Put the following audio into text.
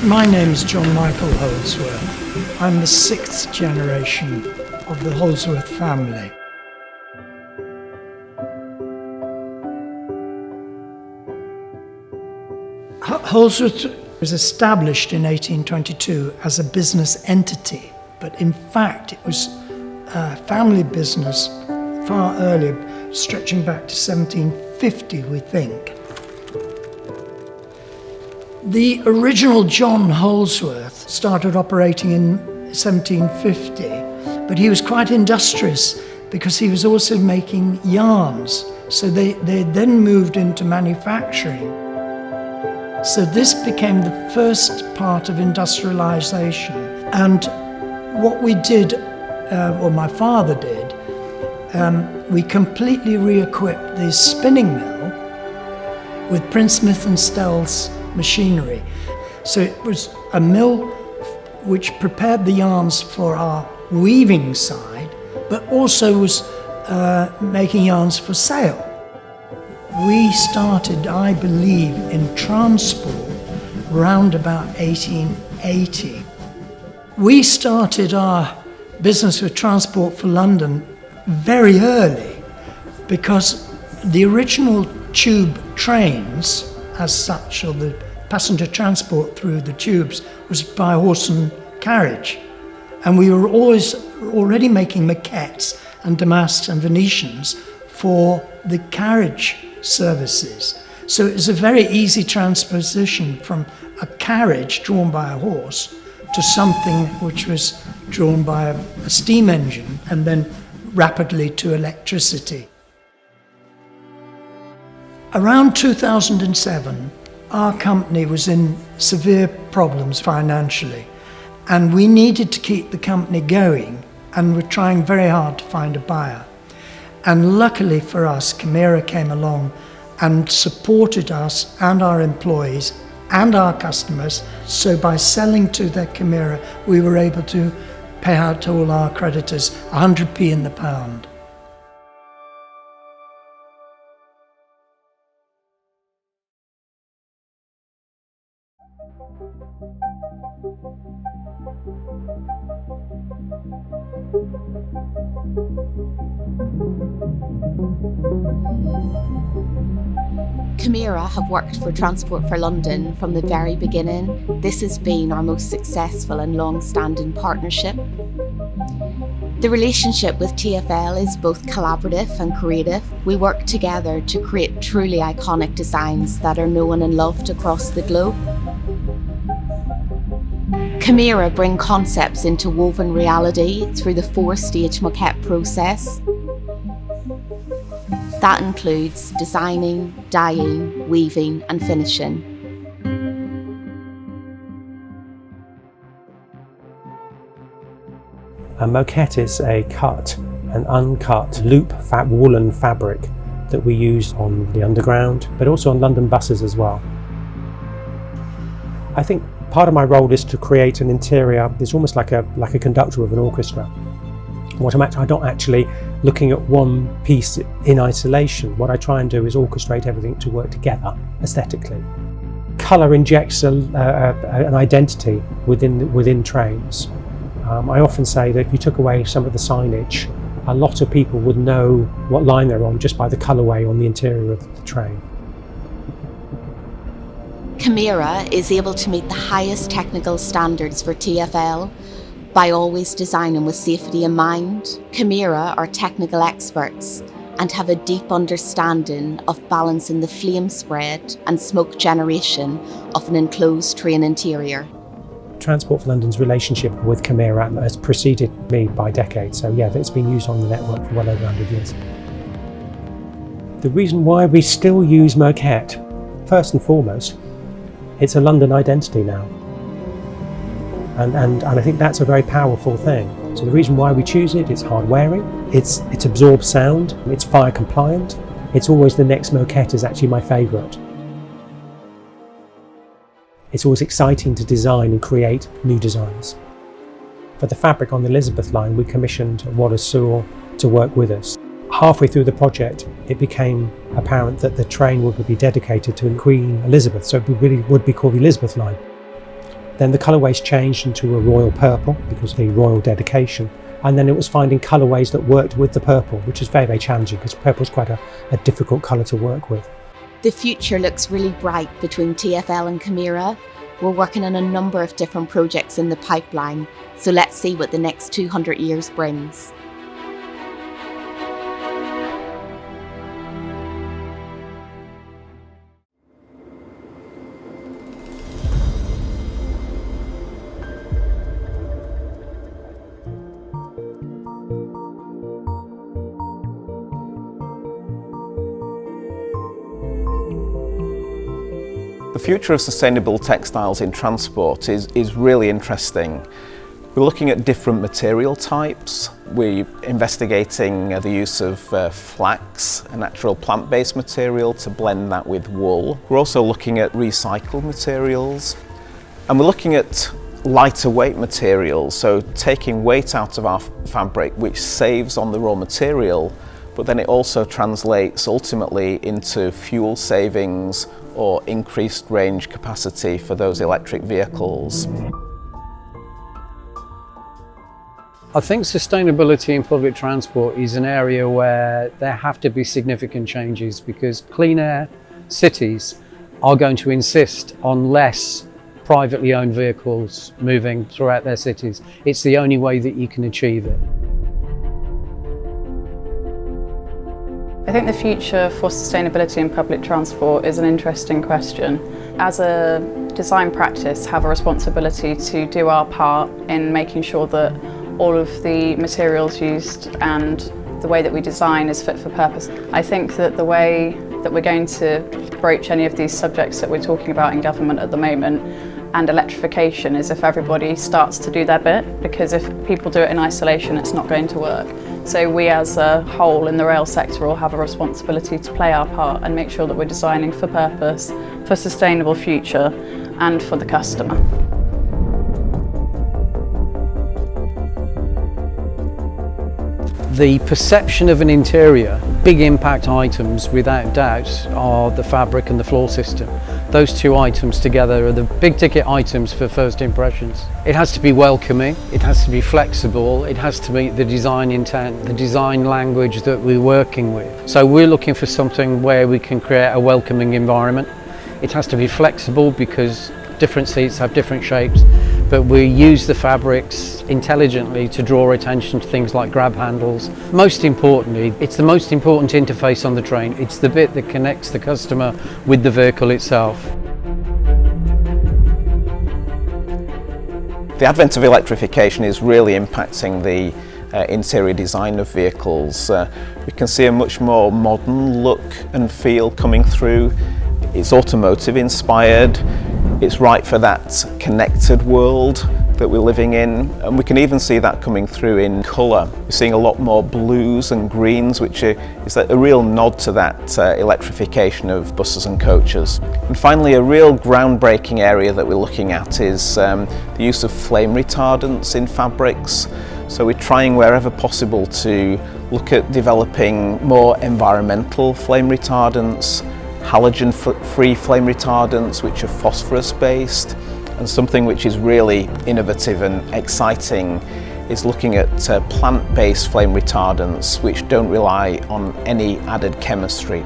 My name's John Michael Holdsworth. I'm the 6th generation of the Holdsworth family. Holdsworth was established in 1822 as a business entity, but in fact it was a family business far earlier, stretching back to 1750, we think. The original John Holdsworth started operating in 1750, but he was quite industrious because he was also making yarns. So they then moved into manufacturing. So this became the first part of industrialization. And what we did, or my father did, we completely re-equipped the spinning mill with Prince Smith and Stell's machinery. So it was a mill which prepared the yarns for our weaving side, but also was making yarns for sale. We started, I believe, in transport around about 1880. We started our business with Transport for London very early because the original tube trains, as such, or the passenger transport through the tubes, was by horse and carriage. And we were already making maquettes and damasks and Venetians for the carriage services. So it was a very easy transposition from a carriage drawn by a horse to something which was drawn by a steam engine and then rapidly to electricity. Around 2007, our company was in severe problems financially, and we needed to keep the company going, and we're trying very hard to find a buyer. And luckily for us, Chimera came along and supported us and our employees and our customers. So by selling to the Chimera, we were able to pay out to all our creditors 100p in the pound. Chimera have worked for Transport for London from the very beginning. This has been our most successful and long-standing partnership. The relationship with TfL is both collaborative and creative. We work together to create truly iconic designs that are known and loved across the globe. Chimera bring concepts into woven reality through the 4-stage maquette process. That includes designing, dyeing, weaving and finishing. A moquette is a cut, an uncut loop woollen fabric that we use on the Underground, but also on London buses as well. I think part of my role is to create an interior. It's almost like a conductor of an orchestra. I'm not actually looking at one piece in isolation. What I try and do is orchestrate everything to work together aesthetically. Colour injects an identity within trains. I often say that if you took away some of the signage, a lot of people would know what line they're on just by the colourway on the interior of the train. Chimera is able to meet the highest technical standards for TfL by always designing with safety in mind. Chimera are technical experts and have a deep understanding of balancing the flame spread and smoke generation of an enclosed train interior. Transport for London's relationship with Chimera has preceded me by decades, so yeah, it's been used on the network for well over 100 years. The reason why we still use moquette, first and foremost, it's a London identity now. And I think that's a very powerful thing. So the reason why we choose it, it's hard wearing, it absorbs sound, it's fire compliant, it's always the next moquette is actually my favourite. It's always exciting to design and create new designs. For the fabric on the Elizabeth line, we commissioned Wallace Sewell to work with us. Halfway through the project, it became apparent that the train would be dedicated to Queen Elizabeth, so it really would be called the Elizabeth line. Then the colourways changed into a royal purple because of the royal dedication. And then it was finding colourways that worked with the purple, which is very, very challenging because purple is quite a difficult colour to work with. The future looks really bright between TfL and Chimera. We're working on a number of different projects in the pipeline, so let's see what the next 200 years brings. The future of sustainable textiles in transport is really interesting. We're looking at different material types. We're investigating the use of flax, a natural plant-based material, to blend that with wool. We're also looking at recycled materials. And we're looking at lighter weight materials, so taking weight out of our fabric, which saves on the raw material, but then it also translates ultimately into fuel savings or increased range capacity for those electric vehicles. I think sustainability in public transport is an area where there have to be significant changes, because clean air cities are going to insist on less privately owned vehicles moving throughout their cities. It's the only way that you can achieve it. I think the future for sustainability in public transport is an interesting question. As a design practice, have a responsibility to do our part in making sure that all of the materials used and the way that we design is fit for purpose. I think that the way that we're going to broach any of these subjects that we're talking about in government at the moment and electrification is if everybody starts to do their bit, because if people do it in isolation, it's not going to work. So we as a whole in the rail sector all have a responsibility to play our part and make sure that we're designing for purpose, for sustainable future and for the customer. The perception of an interior, big impact items without doubt are the fabric and the floor system. Those two items together are the big ticket items for first impressions. It has to be welcoming, it has to be flexible, it has to meet the design intent, the design language that we're working with. So we're looking for something where we can create a welcoming environment. It has to be flexible because different seats have different shapes, but we use the fabrics intelligently to draw attention to things like grab handles. Most importantly, it's the most important interface on the train. It's the bit that connects the customer with the vehicle itself. The advent of electrification is really impacting the interior design of vehicles. We can see a much more modern look and feel coming through. It's automotive inspired. It's right for that connected world that we're living in, and we can even see that coming through in colour. We're seeing a lot more blues and greens, which is a real nod to that electrification of buses and coaches. And finally, a real groundbreaking area that we're looking at is the use of flame retardants in fabrics. So we're trying wherever possible to look at developing more environmental flame retardants, halogen-free flame retardants which are phosphorus-based, and something which is really innovative and exciting is looking at plant-based flame retardants which don't rely on any added chemistry.